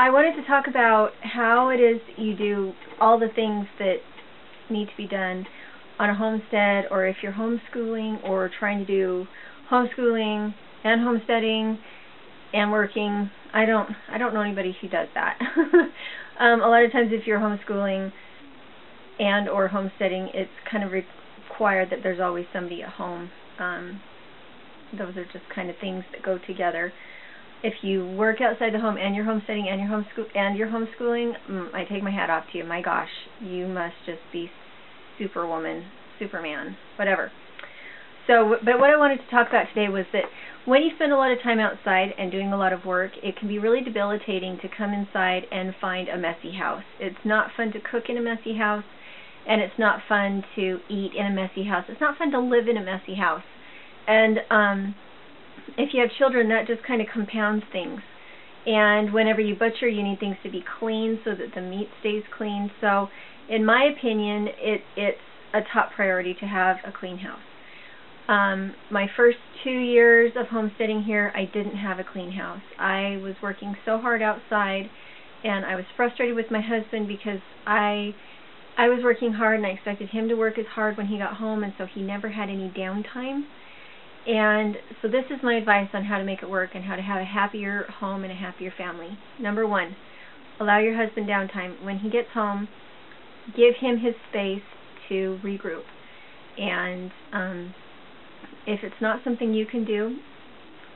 I wanted to talk about how it is you do all the things that need to be done on a homestead, or if you're homeschooling or trying to do homeschooling and homesteading and working. I don't know anybody who does that. A lot of times if you're homeschooling and or homesteading, it's kind of required that there's always somebody at home. Those are just kind of things that go together. If you work outside the home and you're homesteading and you're homeschooling, I take my hat off to you. My gosh, you must just be superwoman, superman, whatever. So, but what I wanted to talk about today was that when you spend a lot of time outside and doing a lot of work, it can be really debilitating to come inside and find a messy house. It's not fun to cook in a messy house, and it's not fun to eat in a messy house. It's not fun to live in a messy house. And if you have children, that just kind of compounds things. And whenever you butcher, you need things to be clean so that the meat stays clean. So, in my opinion, it's a top priority to have a clean house. My first 2 years of homesteading here, I didn't have a clean house. I was working so hard outside, and I was frustrated with my husband because I was working hard and I expected him to work as hard when he got home, and so he never had any downtime. And so this is my advice on how to make it work and how to have a happier home and a happier family. Number one, allow your husband downtime. When he gets home, give him his space to regroup. And if it's not something you can do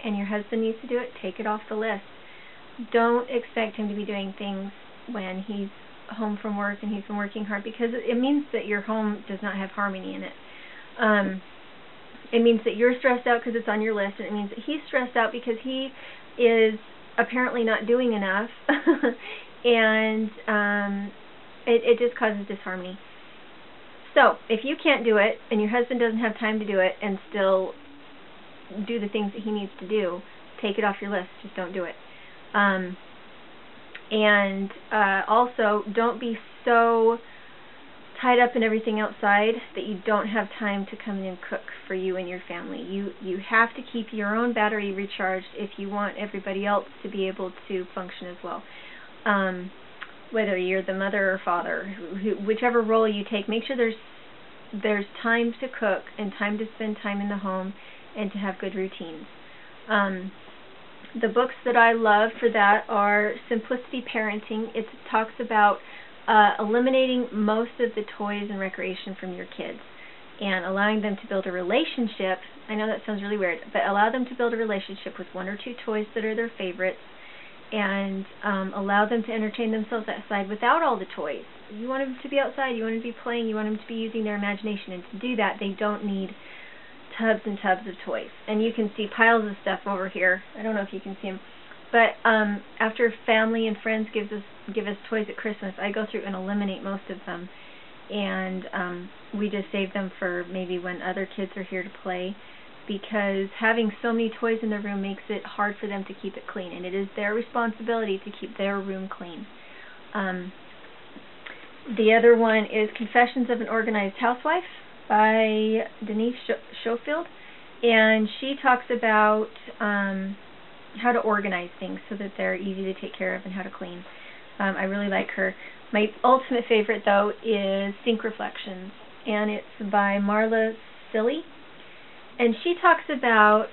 and your husband needs to do it, take it off the list. Don't expect him to be doing things when he's home from work and he's been working hard, because it means that your home does not have harmony in it. It means that you're stressed out because it's on your list, and it means that he's stressed out because he is apparently not doing enough, and it just causes disharmony. So, if you can't do it, and your husband doesn't have time to do it, and still do the things that he needs to do, take it off your list. Just don't do it. Also, don't be so tied up in everything outside that you don't have time to come in and cook for you and your family. You have to keep your own battery recharged if you want everybody else to be able to function as well. Whether you're the mother or father, whichever role you take, make sure there's time to cook and time to spend time in the home and to have good routines. The books that I love for that are Simplicity Parenting. It talks about eliminating most of the toys and recreation from your kids and allowing them to build a relationship. I know that sounds really weird, but allow them to build a relationship with one or two toys that are their favorites, and allow them to entertain themselves outside without all the toys. You want them to be outside, you want them to be playing, you want them to be using their imagination, and to do that they don't need tubs and tubs of toys. And you can see piles of stuff over here. I don't know if you can see them. But after family and friends give us toys at Christmas, I go through and eliminate most of them. And we just save them for maybe when other kids are here to play, because having so many toys in their room makes it hard for them to keep it clean, and it is their responsibility to keep their room clean. The other one is Confessions of an Organized Housewife by Denise Schofield, and she talks about how to organize things so that they're easy to take care of and how to clean. I really like her. My ultimate favorite, though, is Sink Reflections, and it's by Marla Silly. And she talks about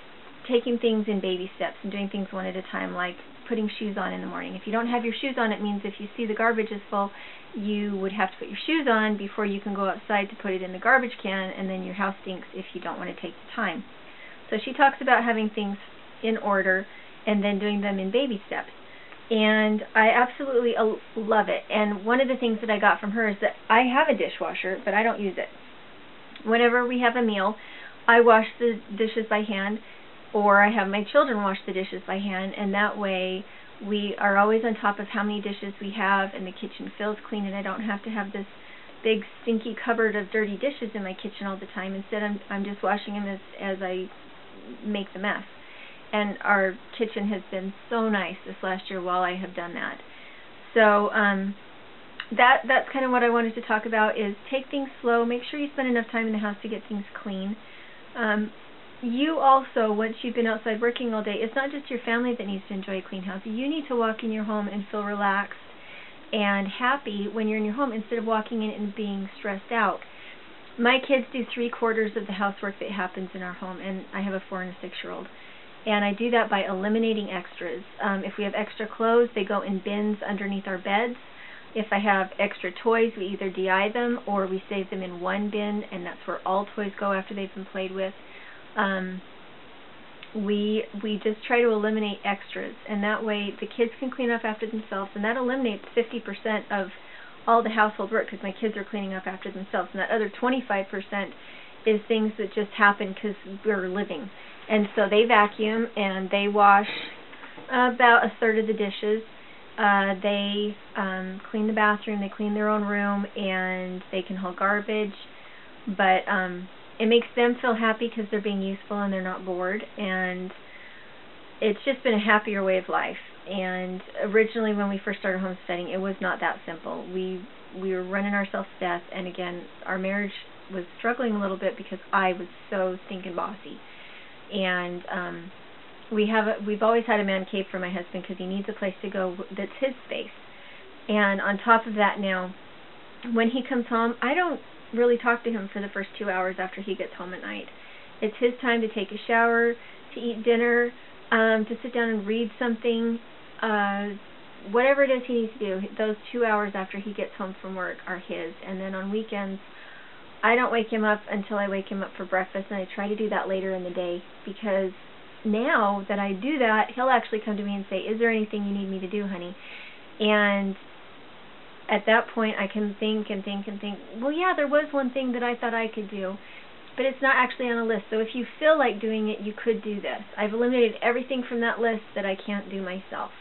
taking things in baby steps and doing things one at a time, like putting shoes on in the morning. If you don't have your shoes on, it means if you see the garbage is full, you would have to put your shoes on before you can go outside to put it in the garbage can, and then your house stinks if you don't want to take the time. So she talks about having things in order and then doing them in baby steps. And I absolutely love it. And one of the things that I got from her is that I have a dishwasher, but I don't use it. Whenever we have a meal, I wash the dishes by hand, or I have my children wash the dishes by hand, and that way we are always on top of how many dishes we have, and the kitchen feels clean, and I don't have to have this big stinky cupboard of dirty dishes in my kitchen all the time. Instead, I'm just washing them as I make the mess. And our kitchen has been so nice this last year while I have done that. So that's kind of what I wanted to talk about, is take things slow. Make sure you spend enough time in the house to get things clean. you also, once you've been outside working all day, it's not just your family that needs to enjoy a clean house. You need to walk in your home and feel relaxed and happy when you're in your home instead of walking in and being stressed out. My kids do 3/4 of the housework that happens in our home, and I have a 4- and a 6-year-old. And I do that by eliminating extras. If we have extra clothes, they go in bins underneath our beds. If I have extra toys, we either DI them or we save them in one bin, and that's where all toys go after they've been played with. We just try to eliminate extras, and that way the kids can clean up after themselves, and that eliminates 50% of all the household work because my kids are cleaning up after themselves, and that other 25% is things that just happen because we're living. And so they vacuum and they wash about 1/3 of the dishes. They clean the bathroom, they clean their own room, and they can haul garbage. But it makes them feel happy because they're being useful and they're not bored. And it's just been a happier way of life. And originally when we first started homesteading, it was not that simple. We were running ourselves to death. And again, our marriage was struggling a little bit because I was so stinking bossy. And we've always had a man cave for my husband because he needs a place to go that's his space. And on top of that now, when he comes home, I don't really talk to him for the first 2 hours after he gets home at night. It's his time to take a shower, to eat dinner, to sit down and read something, whatever it is he needs to do. Those 2 hours after he gets home from work are his. And then on weekends, I don't wake him up until I wake him up for breakfast, and I try to do that later in the day, because now that I do that, he'll actually come to me and say, "Is there anything you need me to do, honey?" And at that point I can think and think and think, well, yeah, there was one thing that I thought I could do, but it's not actually on a list. So if you feel like doing it, you could do this. I've eliminated everything from that list that I can't do myself,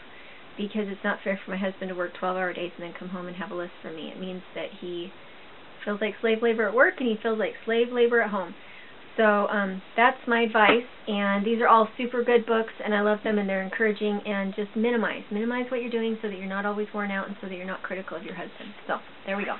because it's not fair for my husband to work 12-hour days and then come home and have a list for me. It means that he feels like slave labor at work and he feels like slave labor at home. So that's my advice, and these are all super good books, and I love them, and they're encouraging. And just minimize what you're doing so that you're not always worn out and so that you're not critical of your husband. So there we go.